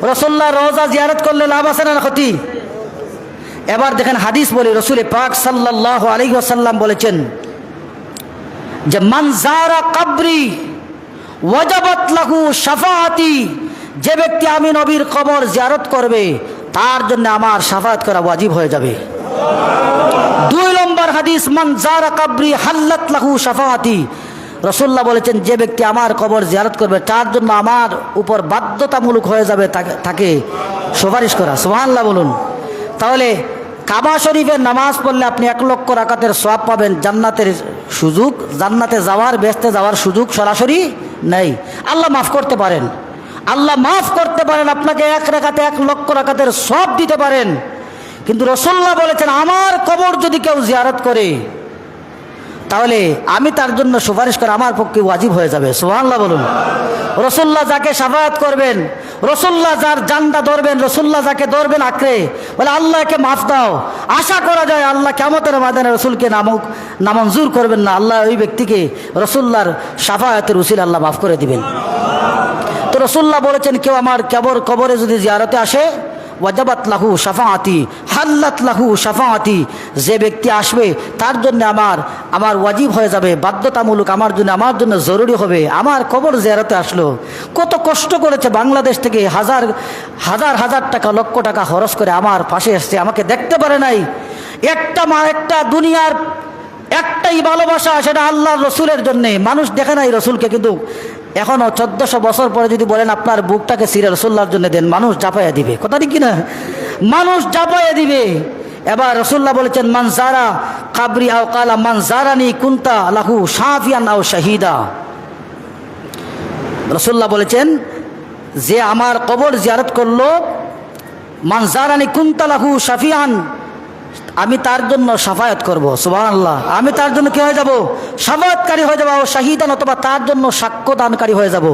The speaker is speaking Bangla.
রাসূলুল্লাহ রওজা জিয়ারত করলে লাভ আছে না ক্ষতি? এবার দেখেন হাদিস বলে, রাসূল পাক সাল্লাল্লাহু আলাইহি ওয়াসাল্লাম বলেছেন যে মান যারা কবরি ওয়াজাবাত লাহু শাফাআতি, যে ব্যক্তি আমি নবীর কবর জিয়ারত করবে তার জন্য আমার শাফাআত করা ওয়াজিব হয়ে যাবে। 2 নম্বর হাদিস, মান যারা কবরি হাল্লাত লাহু শাফাআতি, রাসূলুল্লাহ বলেছেন যে ব্যক্তি আমার কবর জিয়ারত করবে তার জন্য আমার উপর বাধ্যতামূলক হয়ে যাবে তাকে সুপারিশ করা। সুবহানাল্লাহ বলুন। তাহলে কাবা শরীফের নামাজ পড়লে আপনি 1 লক্ষ রাকাতের সওয়াব পাবেন, জান্নাতের সুযোগ, জান্নাতে যাওয়ার, বেহেশতে যাওয়ার সুযোগ সরাসরি নেই। আল্লাহ মাফ করতে পারেন, আল্লাহ মাফ করতে পারেন, আপনাকে 1 রাকাতে 1 লক্ষ রাকাতের সওয়াব দিতে পারেন। কিন্তু রাসূলুল্লাহ বলেছেন আমার কবর যদি কেউ জিয়ারত করে তাহলে আমি তার জন্য সুপারিশ করা আমার পক্ষে ওয়াজিব হয়ে যাবে। সুবহানাল্লাহ বলুন। রাসূলুল্লাহ যাকে শাফাআত করবেন, রাসূলুল্লাহ যার জানটা ধরবেন, রাসূলুল্লাহ যাকে ধরবেন আঁকড়ে বলে আল্লাহকে মাফ দাও, আশা করা যায় আল্লাহ কিয়ামতের ময়দানে রাসূলকে নামঞ্জুর করবেন না, আল্লাহ ওই ব্যক্তিকে রাসূলুল্লাহর শাফাআতের উসিলা আল্লাহ মাফ করে দিবেন। তো রাসূলুল্লাহ বলেছেন কেউ আমার কবরে যদি জিয়ারতে আসে ওয়াজাবাত লাহু শাফাআতি হাল্লাত লাহু শাফাআতি, যে ব্যক্তি আসবে তার জন্য আমার ওয়াজিব হয়ে যাবে, বাধ্যতামূলক আমার জন্য জরুরি হবে। আমার কবর জিয়ারতে আসলো, কত কষ্ট করেছে, বাংলাদেশ থেকে হাজার হাজার টাকা, লক্ষ টাকা খরচ করে আমার পাশে এসছে, আমাকে দেখতে পারে নাই। একটা দুনিয়ার একটাই ভালোবাসা, সেটা আল্লাহর রসুলের জন্যে। মানুষ দেখে নাই রসুলকে, কিন্তু এখনও 1400 বছর পরে যদি বলেন আপনার বুকটাকে সিরে রসুল্লাহর জন্য দেন, মানুষ জাপাইয়া দিবে। কথা ঠিক কিনা? মানুষ জাপাইয়া দিবে। এবার রসুল্লাহ বলেছেন মান যারা কাবরি আও কালা মান যারানি কুনতা লাহু শাফিয়ান আও শাহিদা। রসুল্লাহ বলেছেন যে আমার কবর জিয়ারত করলো, মান যারানি কুনতা লাহু শাফিয়ান, আমি তার জন্য শাফায়াত করব। সুবহানাল্লাহ। আমি তার জন্য কি হয়ে যাব? শাফায়াতকারী হয়ে যাব। শাহিদান, অথবা তার জন্য সাক্ষ্যদানকারী হয়ে যাব।